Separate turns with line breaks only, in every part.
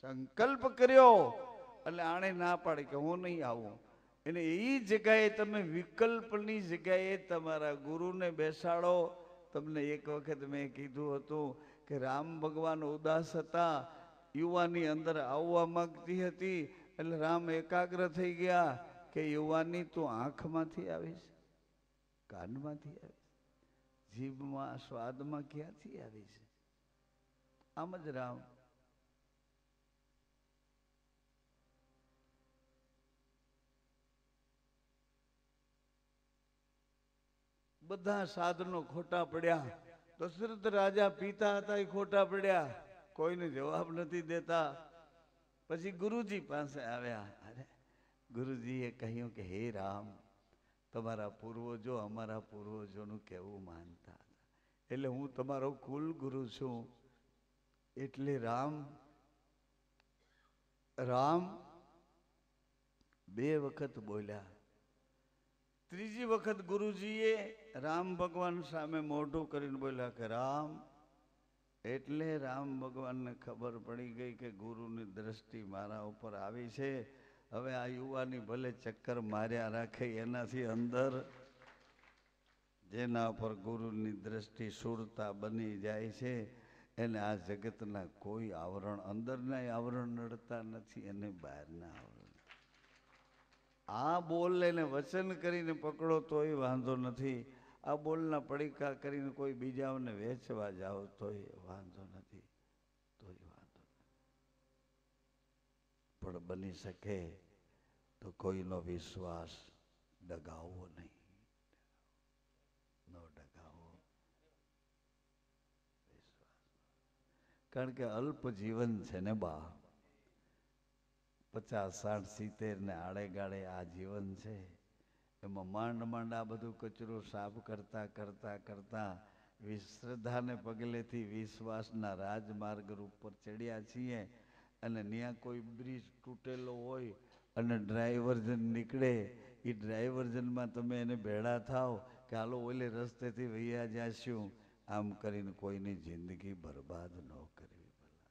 સંકલ્પ કર્યો એટલે આણે ના પાડે કે હું નહીં આવું. એને એ જગ્યાએ તમે વિકલ્પની જગ્યાએ તમારા ગુરુને બેસાડો. તમને એક વખત મેં કીધું હતું કે રામ ભગવાન ઉદાસ હતા, યુવાની અંદર આવવા માંગતી હતી, એટલે રામ એકાગ્ર થઈ ગયા કે યુવાની તું આંખમાંથી આવીશ, કાનમાંથી આવીશ, જીભમાં સ્વાદમાં ક્યાંથી આવી છે? આમ જ રામ બધા સાધનો ખોટા પડ્યા. દશરથ રાજા પિતા હતા એ ખોટા પડ્યા, કોઈને જવાબ નથી દેતા. પછી ગુરુજી પાસે આવ્યા. અરે ગુરુજીએ કહ્યું કે હે રામ, તમારા પૂર્વજો અમારા પૂર્વજોનું કહેવું માનતા હતા, એટલે હું તમારો કુલ ગુરુ છું. એટલે રામ રામ બે વખત બોલ્યા. ત્રીજી વખત ગુરુજીએ રામ ભગવાન સામે મોઢું કરીને બોલ્યા કે રામ. એટલે રામ ભગવાનને ખબર પડી ગઈ કે ગુરુની દ્રષ્ટિ મારા ઉપર આવી છે. હવે આ યુવાની ભલે ચક્કર માર્યા રાખે, એનાથી અંદર જેના પર ગુરુની દ્રષ્ટિ સુરતા બની જાય છે, એને આ જગતના કોઈ આવરણ, અંદરના આવરણ નડતા નથી અને બહારના આવરણ. આ બોલ એને વચન કરીને પકડો તોય વાંધો નથી, આ બોલના પડીકા કરીને કોઈ બીજાઓને વેચવા જાઓ તોય વાંધો નથી, તોય વાંધો નથી. પણ બની શકે તો કોઈનો વિશ્વાસ ડગાવવો નહીં, ન ડગાવો વિશ્વાસ. કારણ કે અલ્પ જીવન છે ને બા, 50, 60, 70 ને આડે ગાળે આ જીવન છે. એમાં માંડ માંડ આ બધું કચરો સાફ કરતા કરતા કરતા શ્રદ્ધાને પગલેથી વિશ્વાસના રાજમાર્ગ ઉપર ચડ્યા છીએ. અને ત્યાં કોઈ બ્રિજ તૂટેલો હોય અને ડ્રાઈવર્જન નીકળે, એ ડ્રાઈવર્જનમાં તમે એને ભેળા થાવ કે હાલો ઓલે રસ્તેથી વૈયા જાશું, આમ કરીને કોઈની જિંદગી બરબાદ ન કરવી. ભલા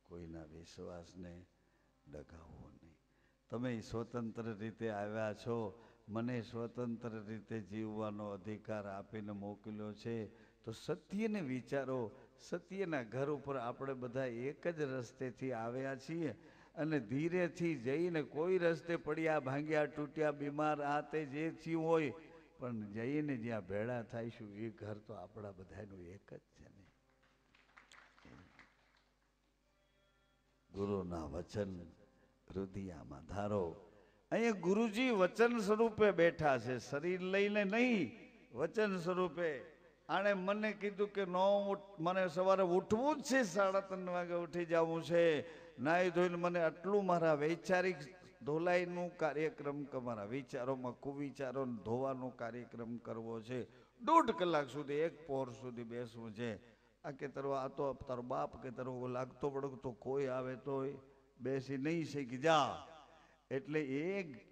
કોઈના વિશ્વાસને ડગાવવો નહીં. તમે સ્વતંત્ર રીતે આવ્યા છો, મને સ્વતંત્ર રીતે જીવવાનો અધિકાર આપીને મોકલ્યો છે, તો સત્યને વિચારો. સત્યના ઘર ઉપર આપણે બધા એક જ રસ્તેથી આવ્યા છીએ અને ધીરેથી જઈને કોઈ રસ્તે પડ્યા, ભાંગ્યા, તૂટ્યા, બીમાર, આ તે જે થયું હોય, પણ જઈને જ્યાં ભેળા થાયશું એ ઘર તો આપણા બધાનું એક જ છે ને. ગુરુના વચન હૃદયમાં ધારો. અહીંયા ગુરુજી વચન સ્વરૂપે બેઠા છે, શરીર લઈને નહીં, વચન સ્વરૂપે. આણે મને કીધું કે મને સવારે ઉઠવું જ છે, 3:30 વાગે ઉઠી જવું છે, નાહી ધોઈને મને આટલું મારા વૈચારિક ધોલાઈનું કાર્યક્રમ, મારા વિચારોમાં કુવિચારો ધોવાનો કાર્યક્રમ કરવો છે. 1.5 કલાક સુધી, 1 પહોર સુધી બેસવું છે. આ કે આ તો તારો બાપ કે તારો લાગતો પડતો કોઈ આવે તો બેસી નહીં શીખી જા. એટલે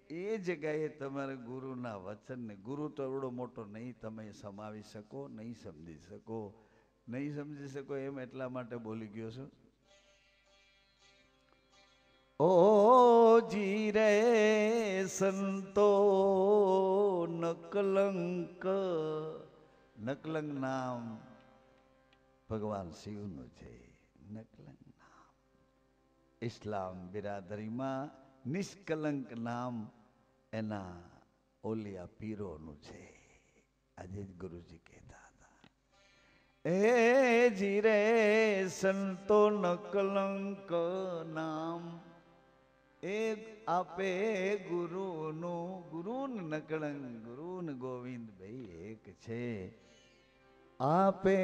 એ જગ્યાએ તમારે ગુરુના વચનને, ગુરુ તો એવડો મોટો નહીં તમે સમાવી શકો, નહીં સમજી શકો, નહીં સમજી શકો એમ એટલા માટે બોલી ગયો છું. ઓ જીરે સંતો નકલંક. નકલંક નામ ભગવાન શિવનું છે. નકલંક નામ ઇસ્લામ બિરાદરીમાં નિષ્કલંક નામ એના ઓલિયા પીરોનું છે. આજે જ ગુરુજી કહેતા હતા, એ જીરે સંતો નકલંક નામ, એક આપે ગુરુનું, ગુરુન નકલંક, ગુરુન ગોવિંદ ભાઈ એક છે. આપે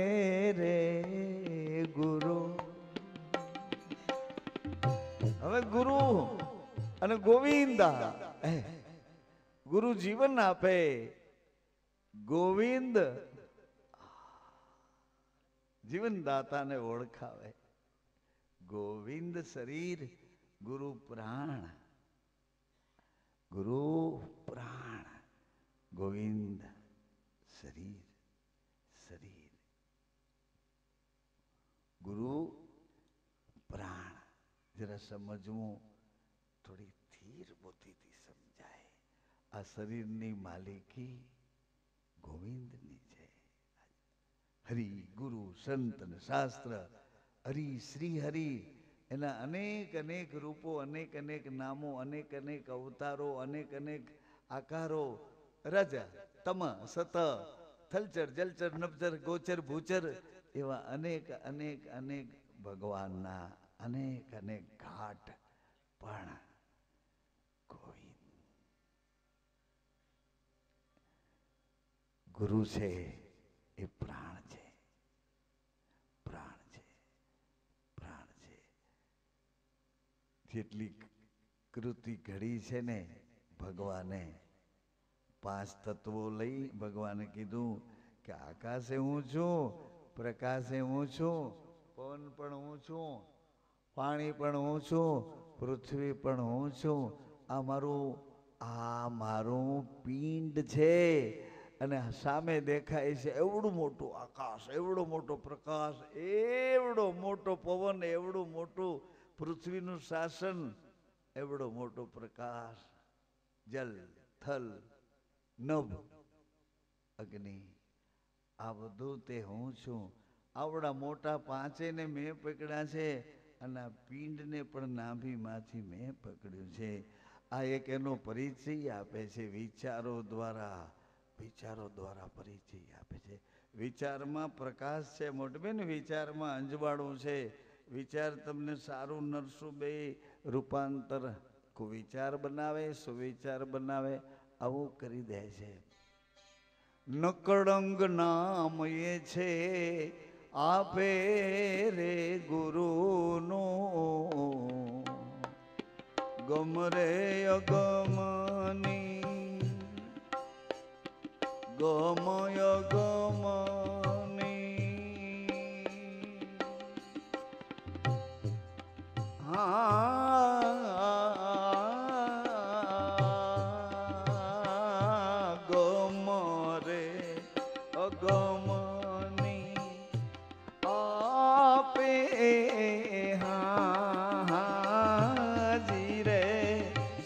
રે ગુરુ. હવે ગુરુ અને ગોવિંદા, ગુરુ જીવન આપે, ગોવિંદ જીવનદાતાને ઓળખાવે. ગોવિંદ શરીર, ગુરુ પ્રાણ. ગુરુ પ્રાણ, ગોવિંદ શરીર. ગુરુ પ્રાણ, જરા સમજવું, થોડી ધીર બુદ્ધિથી સમજાય. આ શરીરની માલિકી ગોવિંદની છે. હરિ, ગુરુ, સંત અને શાસ્ત્ર, હરિ, શ્રી હરિ, એના અનેક અનેક રૂપો, અનેક અનેક નામો, અનેક અનેક અવતારો, અનેક અનેક આકારો, રજ, તમ, સત, થલચર, જલચર, નભચર, ગોચર, ભૂચર, એવા અનેક અનેક અનેક ભગવાનના અનેક અનેક ઘાટ પણ ગોવિંદ ગુરુ છે. એ પ્રાણ છે, પ્રાણ છે, પ્રાણ છે. જેટલી કૃતિ ઘડી છે ને ભગવાને, 5 તત્વો લઈ ભગવાને કીધું કે આકાશે હું છું, પ્રકાશે હું છું, પવન પણ હું છું, પાણી પણ હું છું, પૃથ્વી પણ હું છું. આ મારું પિંડ છે. અને સામે દેખાય છે એવડું મોટું આકાશ, એવડો મોટો પ્રકાશ, એવડો મોટો પવન, એવડું મોટું પૃથ્વીનું શાસન, એવડો મોટો પ્રકાશ, જલ, થલ, નભ, અગ્નિ, આ બધું તે હું છું. આવડા મોટા 5ને મેં પકડ્યા છે, અને આ પિંડને પણ નાભીમાંથી મેં પકડ્યું છે. આ એક એનો પરિચય આપે છે. વિચારો દ્વારા પરિચય આપે છે. વિચારમાં પ્રકાશ છે મોટબેન, વિચારમાં અંજવાળું છે. વિચાર તમને સારું નરસું બે રૂપાંતર કુવિચાર બનાવે, સુવિચાર બનાવે, આવું કરી દે છે. નકળંગ નામ એ છે આપે રે ગુરુનું, ગમરે અગમની, ગમય ગમની, ગમ રે અગમની આપે હાજી રે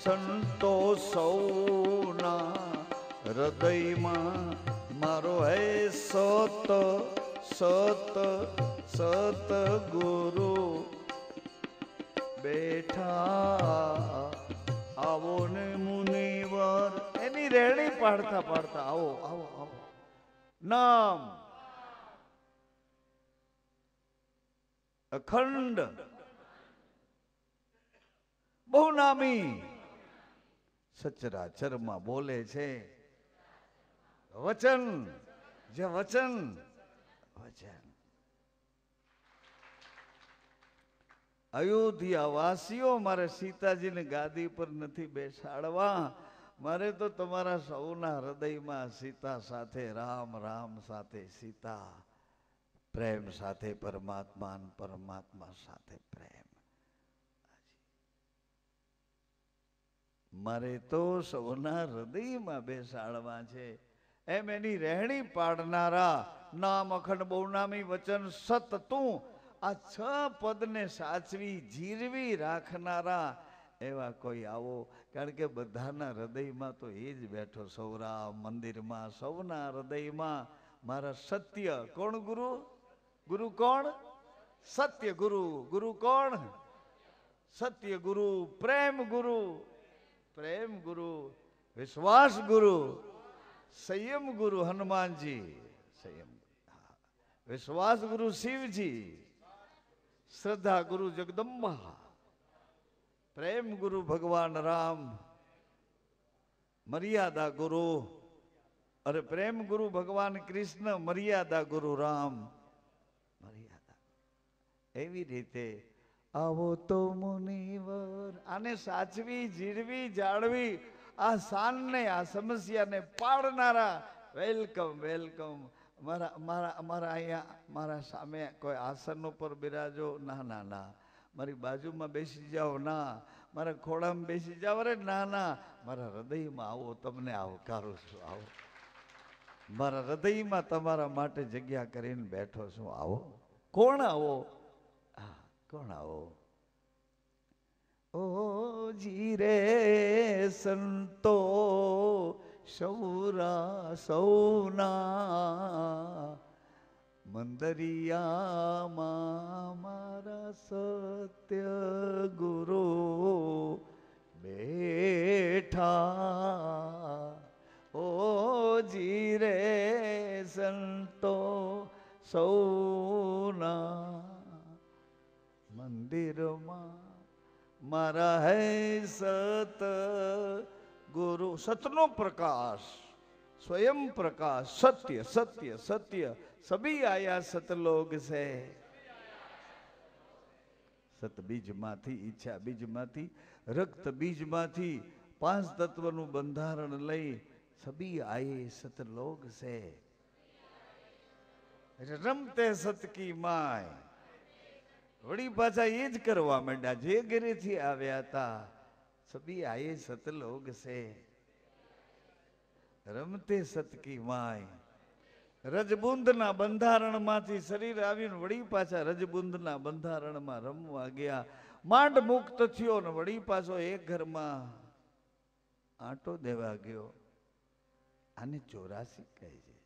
સંતો સૌના હૃદયમાં મારો હે સત સત સત ગુરુ બેઠા. આવો ને મુનિવર, એની રેડી પાડતા પાડતા આવો આવો આવો. નામ અખંડ બહુ નામી સચરાચરમાં બોલે છે. વચન, જે વચન વચન. અયોધ્યા વાસીઓ, મારે સીતાજીને ગાદી પર નથી બેસાડવા, મારે તો તમારા સૌના હૃદયમાં સીતા સાથે રામ, રામ સાથે સીતા, પ્રેમ સાથે પરમાત્મા, પરમાત્મા સાથે પ્રેમ. મારે તો સૌના હૃદયમાં બેસાડવા છે. એમ એની રહેણી પાડનારા, નામ અખંડ બહુનામી વચન સત તું, આ 6 પદને સાચવી જીરવી રાખનારા એવા કોઈ આવો. કારણ કે બધાના હૃદયમાં તો એ જ બેઠો, સૌરા મંદિરમાં સૌના હૃદયમાં મારા સત્ય. કોણ ગુરુ? ગુરુ કોણ? સત્ય ગુરુ. ગુરુ કોણ? સત્ય ગુરુ, પ્રેમ ગુરુ, પ્રેમ ગુરુ, વિશ્વાસ ગુરુ, સંયમ ગુરુ હનુમાનજી, સંયમ, વિશ્વાસ ગુરુ શિવજી, શ્રદ્ધા ગુરુ જગદંબા, પ્રેમ ગુરુ ભગવાન રામ, મર્યાદા ગુરુ, અરે પ્રેમ ગુરુ ભગવાન કૃષ્ણ, મર્યાદા ગુરુ રામ, મર્યાદા. એવી રીતે આવો તો મુનિવર, આને સાચવી જીરવી જાળવી, આ શાનને, આ સમસ્યાને પાડનારા, વેલકમ વેલકમ. મારા અહીંયા મારા સામે કોઈ આસન ઉપર બિરાજો, ના ના ના. મારી બાજુમાં બેસી જાઓ, ના. મારા ખોળામાં બેસી જાઓ, અરે ના ના. મારા હૃદયમાં આવો, તમને આવકારું છું, આવો. મારા હૃદયમાં તમારા માટે જગ્યા કરીને બેઠો છું, આવો. કોણ આવો? કોણ આવો? જીરે સંતો સૌરા સૌના મંદરિયામાં મારા સત્ય ગુરુ બેઠા. ઓ જીરે સંતો સૌના મંદિરમાં મારા હૈ સત ગુરુ. સતનો પ્રકાશ, સ્વયં પ્રકાશ, સત્ય સત્ય સત્ય સભી આયા સતલોગ સે. સત બીજમાંથી, ઈચ્છા બીજમાંથી, રક્ત બીજમાંથી 5 તત્વનું બંધારણ લઈ સભી આયે સતલોગ સે. રમતે સત કી માય. વળી પાછા એ જ કરવા માંડ્યા જે ઘરેથી આવ્યા હતા. સભી આયે સતલોગ સે. રમતે સત કી માય. રજબુંદના બંધારણમાંથી શરીર આવીને વળી પાછા રજબુંદના બંધારણમાં રમવા ગયા. માંડ મુક્ત થયો ને વળી પાછો એક ઘરમાં આંટો દેવા ગયો. આને 84 કહે છે.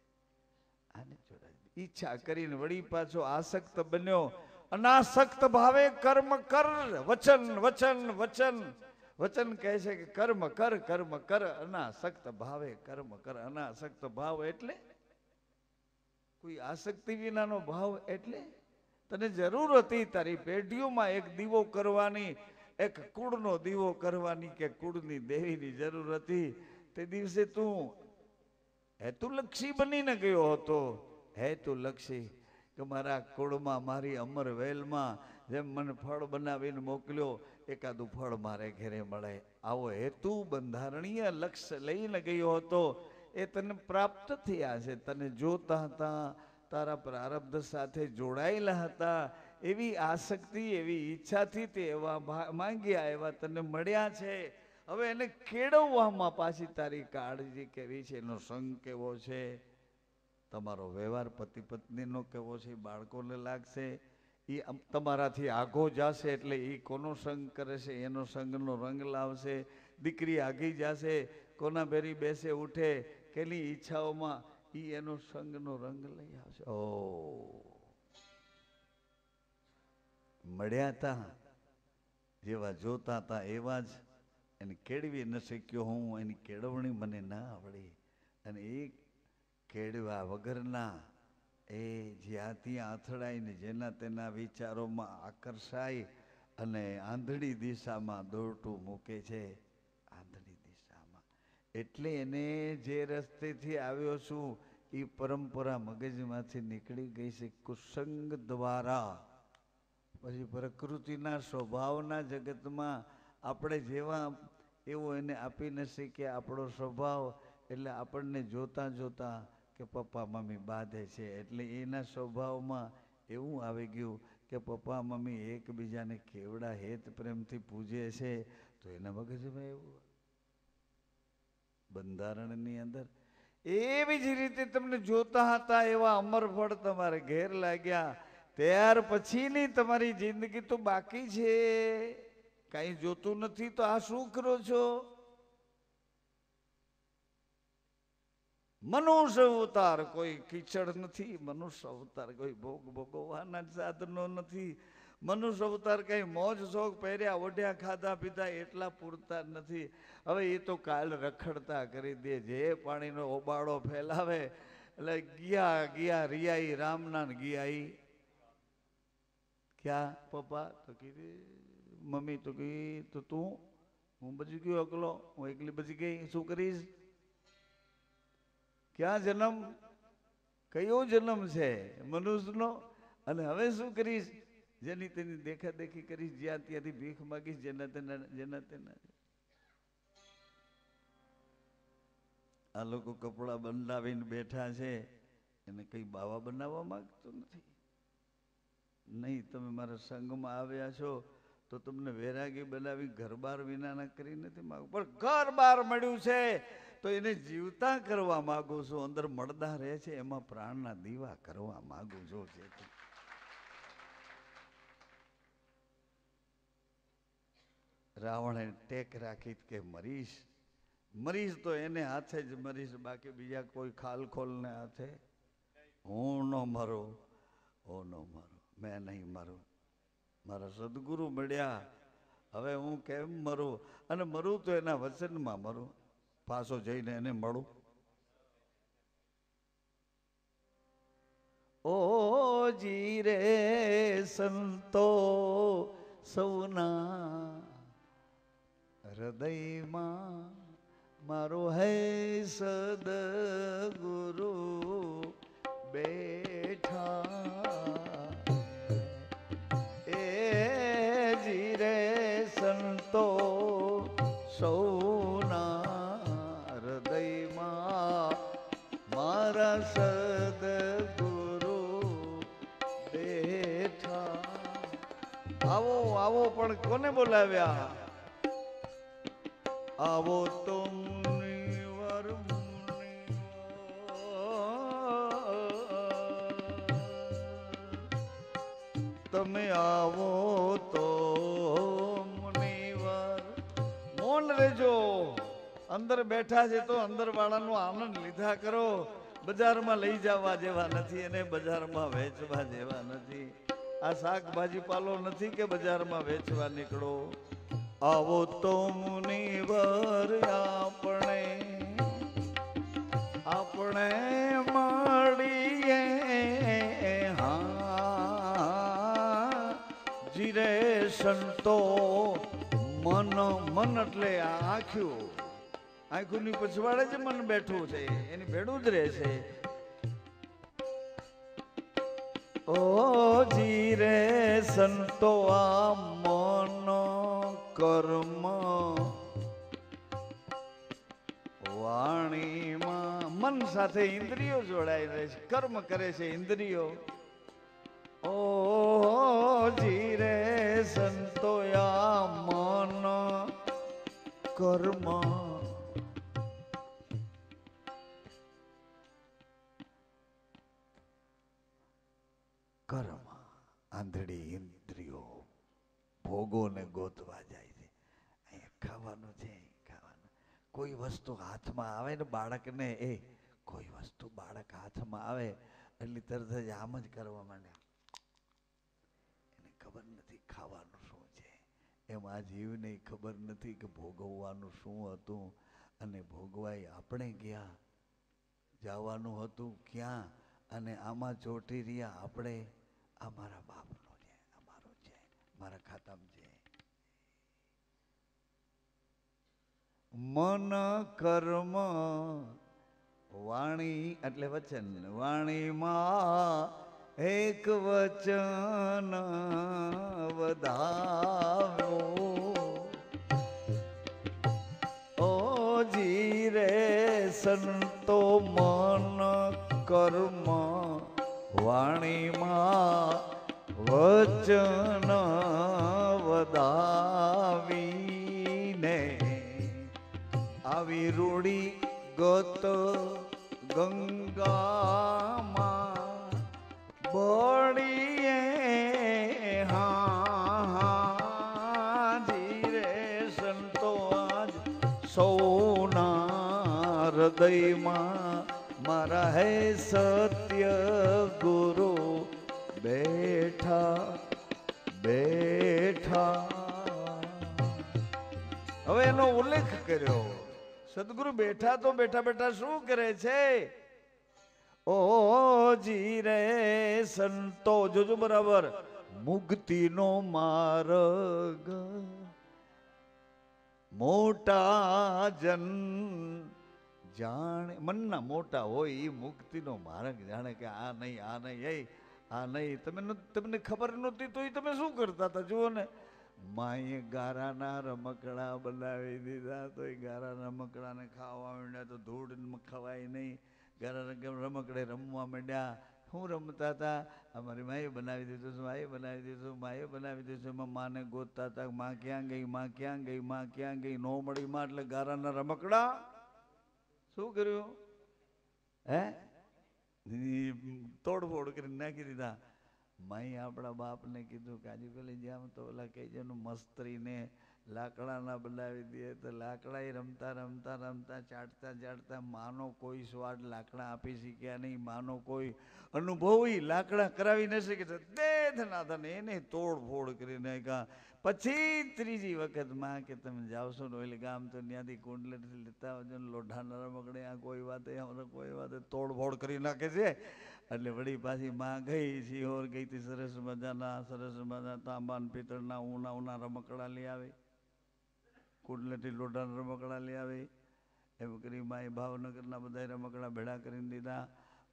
આને 84 ઈચ્છા કરીને વળી પાછો આસક્ત બન્યો. અનાસક્ત ભાવે કર્મ કર. વચન વચન વચન વચન કહે છે કે કર્મ કર, કર્મ કર. અનાસક્ત ભાવે કર્મ કર. અનાસક્ત ભાવ એટલે કોઈ આસક્તિ વિનાનો ભાવ એટલે તને જરૂર હતી તારી પેઢીઓમાં એક દીવો કરવાની, એક કુળનો દીવો કરવાની કે કુળની દેવીની જરૂર હતી. તે દિવસે તું હેતુલક્ષી બનીને ગયો હતો. હેતુલક્ષી કે મારા કુળમાં, મારી અમર વેલમાં જેમ મને ફળ બનાવીને મોકલ્યો, એકાદું ફળ મારે ઘેરે મળે. આવો હેતુ બંધારણીય લક્ષ્ય લઈને ગયો હતો. એ તને પ્રાપ્ત થયા છે. તને જોતા હતા, તારા પ્રારબ્ધ સાથે જોડાયેલા હતા. એવી આસક્તિ, એવી ઈચ્છાથી તે એવા માંગ્યા, એવા તને મળ્યા છે. હવે એને કેળવવામાં પાછી તારી કાળજી કેવી છે, એનો સંગ કેવો છે, તમારો વ્યવહાર પતિ પત્નીનો કેવો છે, બાળકોને લાગશે. એ તમારાથી આગો જશે એટલે એ કોનો સંગ કરે છે એનો સંગનો રંગ લાવશે. દીકરી આગી જશે, કોના ભેરી બેસે ઉઠે, કેની ઈચ્છાઓમાં એ એનો સંગનો રંગ લઈ આવશે. ઓ મળ્યા હતા, જેવા જોતા હતા એવા જ. એને કેળવી ન શક્યો હું, એની કેળવણી મને ના આવડી. અને એ કેળવા વગરના એ જ્યાં ત્યાં અથડાઈને જેના તેના વિચારોમાં આકર્ષાય અને આંધળી દિશામાં દોરટું મૂકે છે. આંધળી દિશામાં એટલે એને જે રસ્તેથી આવ્યો છું એ પરંપરા મગજમાંથી નીકળી ગઈ છે કુસંગ દ્વારા. પછી પ્રકૃતિના સ્વભાવના જગતમાં આપણે જેવા એવો એને આપી ન શકીએ આપણો સ્વભાવ. એટલે આપણને જોતા જોતા કે પપ્પા મમ્મી બાંધે છે એટલે એના સ્વભાવમાં એવું આવી ગયું કે પપ્પા મમ્મી એકબીજાને કેવડા હેત પ્રેમથી પૂજે છે. તો એના મગજમાં એવું બંધારણની અંદર એવી જ રીતે તમને જોતા હતા એવા અમર ફળ તમારે ઘેર લાગ્યા. ત્યાર પછીની તમારી જિંદગી તો બાકી છે. કઈ જોતું નથી તો આ શું કરો છો? મનુષ્ય અવતાર કોઈ કીચડ નથી. મનુષ્ય અવતાર કોઈ ભોગ ભોગવવાના સાધનો નથી. મનુષ્ય અવતાર કઈ મોજ શોખ પહેર્યા ઓઢ્યા ખાધા પીધા એટલા પૂરતા નથી. હવે એ તો કાલ રખડતા કરી દે, જે પાણીનો ઓબાળો ફેલાવે એટલે ગયા ગયા રિયાઈ રામના ગિયાઈ ક્યાં પપ્પા તો કીધી મમ્મી તો કહી તો તું હું બચી ગયો એકલો, હું એકલી બચી ગઈ, શું કરીશ? ક્યાં જન્મ, કયો જન્મ છે મનુષ્યનો? અને હવે શું કરીશ? જેની તેની દેખા દેખી કરીશ, જ્યાં ત્યાંથી ભીખ માગીશ, જેના તેના. આ લોકો કપડા બંધાવીને બેઠા છે, એને કઈ બાવા બનાવવા માંગતો નથી. નહીં, તમે મારા સંઘમાં આવ્યા છો તો તમને વૈરાગી બનાવી ઘર બાર વિનાના કરી નથી માંગુ, પણ ઘર બાર મળ્યું છે તો એને જીવતા કરવા માંગુ છું. અંદર મળદા રહે છે એમાં પ્રાણના દીવા કરવા માંગુ છું. રાવણે ટેક રાખી કે મરીશ, મરીશ તો એને હાથે જ મરીશ, બાકી બીજા કોઈ ખાલ ખોલને હાથે હું ન મરું, હું ન મરું, મેં નહીં મરું. મારા સદગુરુ મળ્યા, હવે હું કેમ મરું? અને મરું તો એના વચનમાં મરું, પાછો જઈને એને મળું. ઓ જીરે સંતો સૌના હૃદયમાં મારો હૈ સદગુરુ બેઠા. એ જીરે સંતો સૌના હૃદયમાં મારા સદગુરુ બેઠા. આવો આવો પણ કોને બોલાવ્યા? આવો તો મુનિવર તમે આવો તો મુનિવર. મૌન રહેજો, અંદર બેઠા છે તો અંદર વાળાનો આનંદ લીધા કરો. બજારમાં લઈ જવા જેવા નથી અને બજારમાં વેચવા જેવા નથી. આ શાકભાજી પાલો નથી કે બજારમાં વેચવા નીકળો. આવો તો મુનિવર આપણે મળીએ. હા જીરે સંતો મન, મન એટલે આંખ્યું, આંખોની પછવાડે જ મન બેઠું છે, એની ભેડું જ રહેશે. ઓ જીરે સંતો આ મન કર્મ વાણીમાં, મન સાથે ઇન્દ્રિયો જોડાઈ રહે છે, કર્મ કરે છે ઇન્દ્રિયો. ઓ જીરે સંતો આ મન કર્મ કર્મ આંધળી ઇન્દ્રિયો ભોગોને ગોતવા જાય છે. અહીંયા ખાવાનું છે, ખાવાનું. કોઈ વસ્તુ હાથમાં આવે ને બાળકને, એ કોઈ વસ્તુ બાળક હાથમાં આવે એટલે તરત જ આમ જ કરવા માંડ્યા. એને ખબર નથી ખાવાનું શું છે. એમ આ જીવને ખબર નથી કે ભોગવવાનું શું હતું, અને ભોગવાય આપણે ગયા, જવાનું હતું ક્યાં, અને આમાં ચોટી રહ્યા આપણે. આ મારા બાપનો છે, અમારો છે, મારા ખાતામાં છે. મન કર્મ વાણી એટલે વચન, વાણીમાં એક વચન વધારો. ઓ જીરે સંતો મન કર્મ વાણીમાં વચન વધાવીને આવી રૂડી ગત ગંગામાં બળીએ. હા ધીરે સંતો આજ સૌના હૃદયમાં મારા હે સત્ય ગુરુ બેઠા બેઠા. હવે એનો ઉલ્લેખ કર્યો. સદગુરુ બેઠા તો બેઠા બેઠા શું કરે છે? ઓ જીરે સંતો, જોજો બરાબર, મુક્તિનો માર્ગ મોટા જન જાણે. મનના મોટા હોય એ મુક્તિનો માર્ગ જાણે કે આ નહીં, આ નહીં, આ નહીં. તમને ખબર નહોતી તો તમે શું કરતા હતા? જુઓ ને, માએ ગારાના રમકડા બનાવી દીધા તો એ ગારાના રમકડાને ખાવા માંડ્યા તો ધૂળ ખવાય નહીં. ગારા રમકડે રમવા માંડ્યા. શું રમતા હતા? અમારી માએ બનાવી દીધું, માએ બનાવી દીધું, માએ બનાવી દીધું. એમાં માને ગોતતા હતા, માં ક્યાં ગઈ, માં ક્યાં ગઈ, માં ક્યાં ગઈ. નો મળી માં એટલે ગારાના રમકડા શું કર્યું? હે તોડફોડ કરીને નાખી દીધા. માઈ આપણા બાપને કીધું કે આજે પેલી જેમ તો ઓલા કહેજે મસ્તરીને લાકડાના બનાવી દે તો લાકડા રમતા રમતા રમતા ચાટતા ચાટતા માનો કોઈ સ્વાદ લાકડા આપી શક્યા નહીં, માનો કોઈ અનુભવી લાકડા કરાવી ન શકે. દેધનાથન એને તોડફોડ કરી નાખ્યા. પછી ત્રીજી વખત માં કે તમે જાવશો ને ઓલે ગામ તો ત્યાંથી કુંડલેથી લેતા આવજો ને લોઢાના રમકડે આ કોઈ વાતે કોઈ વાતે તોડફોડ કરી નાખે છે. એટલે વળી પાછી માં ગઈ સિહોર ગઈ હતી, સરસ મજાના તાંબા પિત્તળના ઊના રમકડા લઈ આવે, કુંડલેથી લોઢાના રમકડા લઈ આવે. એમ કરી માએ ભાવનગરના બધા રમકડા ભેળા કરીને દીધા.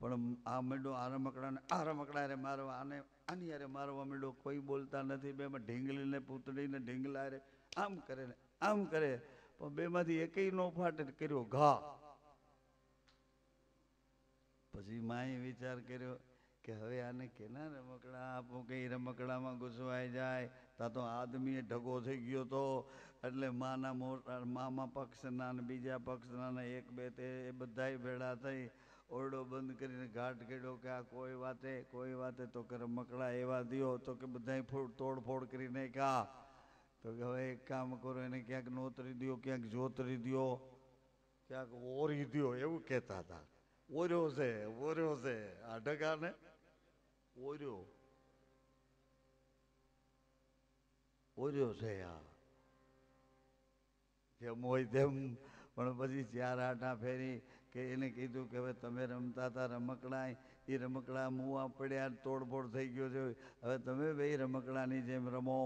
પણ આ માંડો આ રમકડા રે મારવા, આને આની યારે મારવા માંડો, કોઈ બોલતા નથી. બેમાં ઢીંગલીને પૂતળીને ઢીંગલા રે આમ કરે ને આમ કરે, પણ બેમાંથી એકેય નો ફાટે, કર્યો ઘા. પછી માએ વિચાર કર્યો કે હવે આને કેના રમકડા આપો કે રમકડામાં ઘૂસવાઈ જાય. તા તો આદમીએ ઢગો થઈ ગયો તો. એટલે માના મોટા મામા પક્ષના ને બીજા પક્ષના ને એક બે તે બધાય ભેળા થઈ ઓરડો બંધ કરીને ઘાટ કર્યો કે આ કોઈ વાતે તો કે રમકડા એવા દ્યો તો કે બધાય તોડફોડ કરી નાખ્યા. તો કે હવે એક કામ કરો, એને ક્યાંક નોતરી દ્યો, ક્યાંક જોતરી દ્યો, ક્યાંક ઓરી દ્યો, એવું કહેતા હતા. ઓર્યો છે આ ઢગાને ઓર્યો છે આ જેમ હોય તેમ. પણ પછી 4 આટા ફેરી કે એને કીધું કે હવે તમે રમતા હતા રમકડા, એ રમકડા મુવા પડ્યા, તોડફોડ થઈ ગયો છે, હવે તમે બે રમકડાની જેમ રમો,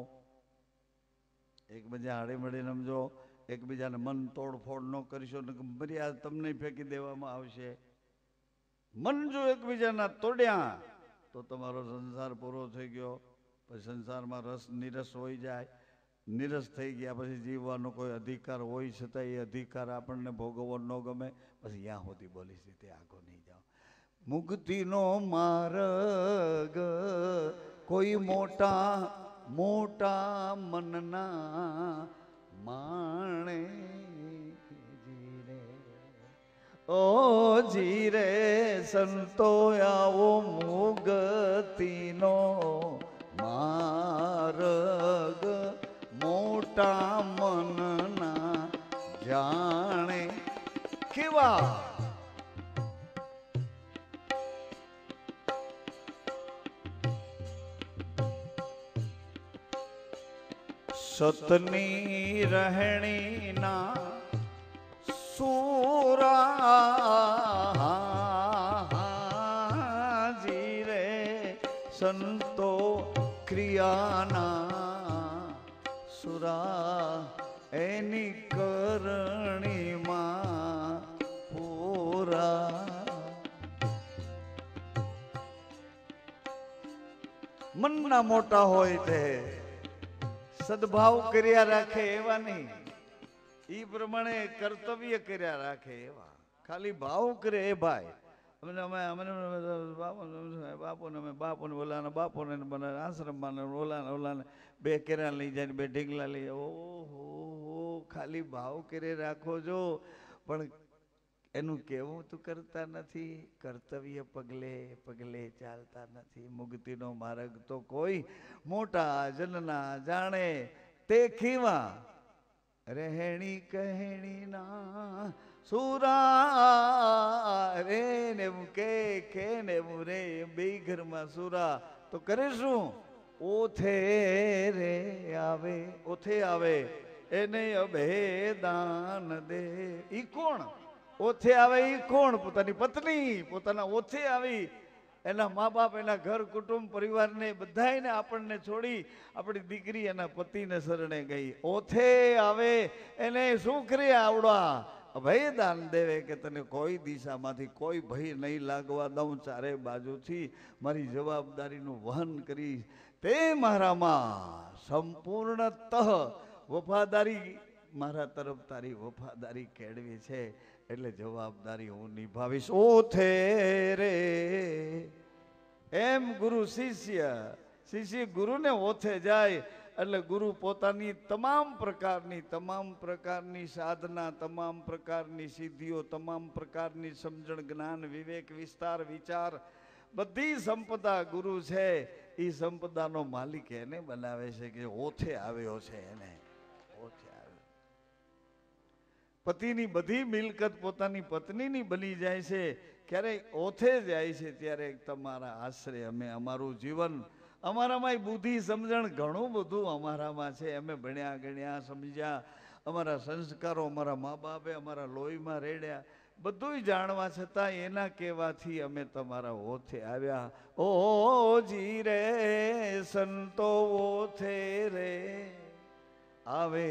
એકબીજા હાડે મળે રમજો, એકબીજાને મન તોડફોડ ન કરશો ને મર્યાદા તમને ફેંકી દેવામાં આવશે. મન જો એકબીજાના તોડ્યા તો તમારો સંસાર પૂરો થઈ ગયો. પછી સંસારમાં નિરસ હોઈ જાય. નિરસ થઈ ગયા પછી જીવવાનો કોઈ અધિકાર હોય છતાં એ અધિકાર આપણને ભોગવવો ન ગમે. પછી ત્યાં સુધી બોલીશ, તે આગો નહીં જાઓ. મુક્તિનો માર્ગ કોઈ મોટા મનના માણે ઓ જીરે સંતો આવો મુક્તિનો માર્ગ મોટા મનના જાણે કેવા. સતની રહેણીના સુરા જીરે સંતો ક્રિયાના સુરા એની કરણીમાં પૂરા. મનના મોટા હોય તે સદભાવ કર્યા રાખે એવા નહીં, એ પ્રમાણે કર્તવ્ય કર્યા રાખે એવા. ખાલી ભાવ કરે એ ભાઈ બાપુને ઓલાના બાપુને આશ્રમમાં ઓલાને બે કેરા લઈ જાય, બે ઢીંગલા લઈ જાય. ઓહો, ખાલી ભાવ કરે રાખો છો, પણ એનું કેવું તું કરતા નથી. કર્તવ્ય પગલે પગલે ચાલતા નથી. મુક્તિનો માર્ગ તો કોઈ મોટા જનના જાણે તે ખીવા રહેણી કહેણી ના સુરા રે ને કે ને રે બે ઘરમાં સુરા તો કરે શું? ઓથે રે આવે, ઓથે આવે એને અભેદાન દે. ઈ કોણ ઓથે આવે? ઈ કોણ? પોતાની પત્ની પોતાના ઓથે આવી એના મા બાપ, એના ઘર કુટુંબ પરિવારને બધાને આપણને છોડી આપણી દીકરી એના પતિને શરણે ગઈ. ઓથે આવે એને શું કરી આવડા ભય દાન દેવે કે તને કોઈ દિશામાંથી કોઈ ભય નહીં લાગવા દઉં. ચારે બાજુથી મારી જવાબદારીનું વહન કરી તે મારામાં સંપૂર્ણતઃ વફાદારી, મારા તરફ તારી વફાદારી કેળવી છે એટલે જવાબદારી હું નિભાવીશ. ઓથે રે એમ ગુરુ શિષ્ય ગુરુને ઓથે જાય એટલે ગુરુ પોતાની તમામ પ્રકારની સાધના, તમામ પ્રકારની સિદ્ધિઓ, તમામ પ્રકારની સમજણ, જ્ઞાન, વિવેક, વિસ્તાર, વિચાર, બધી સંપદા ગુરુ છે. એ સંપદાનો માલિક એને બનાવે છે કે ઓથે આવ્યો છે એને. ઓથે પતિની બધી મિલકત પોતાની પત્નીની બની જાય છે, ક્યારેક ઓથે જાય છે, ત્યારે તમારા આશરે અમે અમારું જીવન, અમારામાં બુદ્ધિ સમજણ ઘણું બધું અમારામાં છે, અમે ભણ્યા ગણ્યા સમજ્યા, અમારા સંસ્કારો અમારા મા બાપે અમારા લોહીમાં રેડ્યા, બધું જાણવા છતાં એના કહેવાથી અમે તમારા ઓથે આવ્યા. ઓ જી રે સંતો ઓથે રે આવે,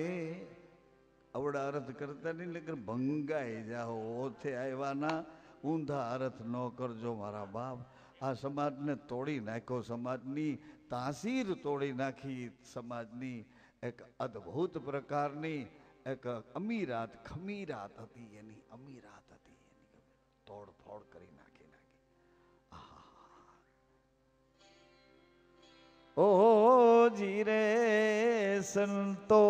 આવડા અર્થ કરતા નહીં, લેકિન ભંગાઈ જાઓ. ઓથે આવ્યાના ઊંધા અર્થ ન કરજો મારા બાપ. આ સમાજને તોડી નાખ્યો, સમાજની તાસીર તોડી નાખી, સમાજની એક અદ્ભુત પ્રકારની એક અમીરાત ખમીરાત હતી, એની અમીરાત હતી, એની તોડફોડ કરી નાખી. ઓ જી રે સંતો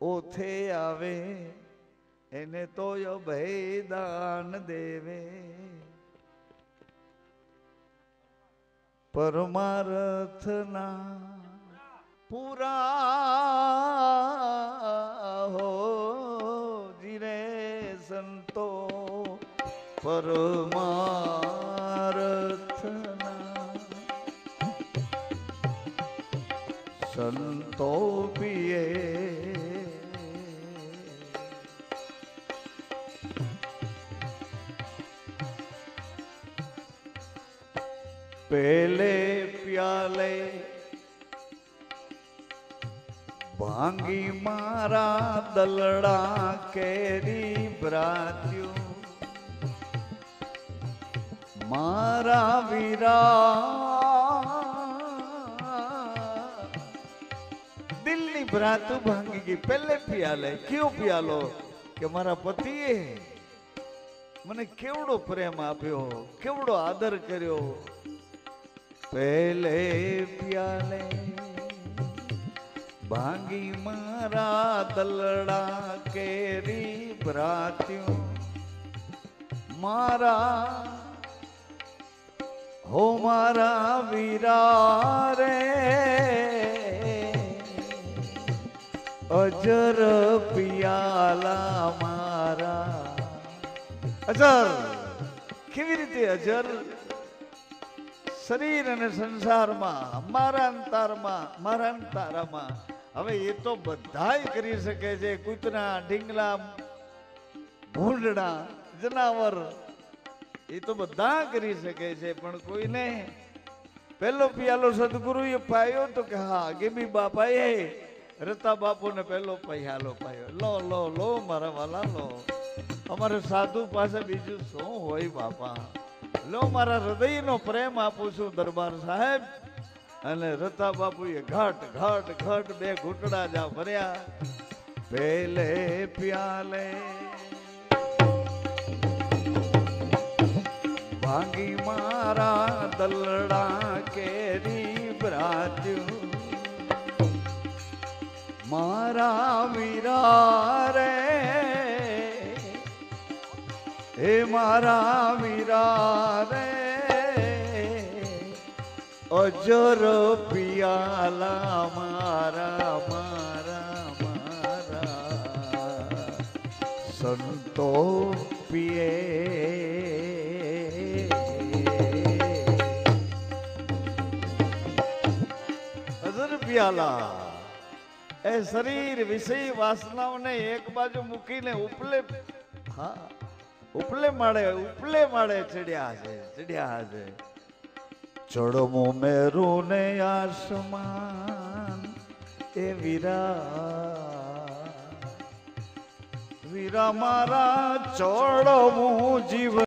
ઓથે આવે, એને તો અભય દાન દેવે, પરમાર્થના પૂરા હો જી રે સંતો, પરમાર્થના સંતો પિએ. પહેલે પ્યાલે ભાંગી મારા દલડા કેરી ભ્રાત્યું, મારા વીરા દિલની ભ્રાતું ભાંગી ગઈ. પહેલે પ્યાલે, કયો પ્યાલો? કે મારા પતિએ મને કેવડો પ્રેમ આપ્યો, કેવડો આદર કર્યો. પહેલે પ્યાલે ભાંગી મારા દલડા કેરી ભ્રાત્યું, મારા હો મારા વીરા રે અજર પિયાલા મારા. અજર કેવી રીતે અજર? શરીર અને સંસારમાં, મારા અંતારમાં, મારા અંતારામાં. હવે એ તો બધાય કરી શકે છે, કૂતરા, ઢીંગલા, ભૂંડડા, જનાવર, એ તો બધા કરી શકે છે, પણ કોઈને પહેલો પિયાલો સદગુરુએ પાયો તો કે હા ગેબી બાપાએ રતા બાપુને પહેલો પૈયાલો પાયો. લો લો લો મારા વાલા લો. અમારે સાધુ પાસે બીજું શું હોય બાપા? લો મારા હૃદયનો પ્રેમ આપું છું દરબાર સાહેબ. અને રતા બાપુએ ઘટ ઘટ ઘટ બે ઘૂંટડા જા ભર્યા. પહેલે પ્યાલે ભાંગી મારા દલડા કેરી ભ્રાત્યું, મારા વીરા રે હે મારા વીરા રે અજર પિયાલા મારા મારા મારા સંતો પિયે. અજર પિયાલા એ શરીર વિષય વાસનાઓને એક બાજુ મૂકીને ઉપલે, હા ઉપલે માળે ચડ્યા છે. ચડમો મેરું ને આસમાન એ વીરા મારા ચડમું જીવન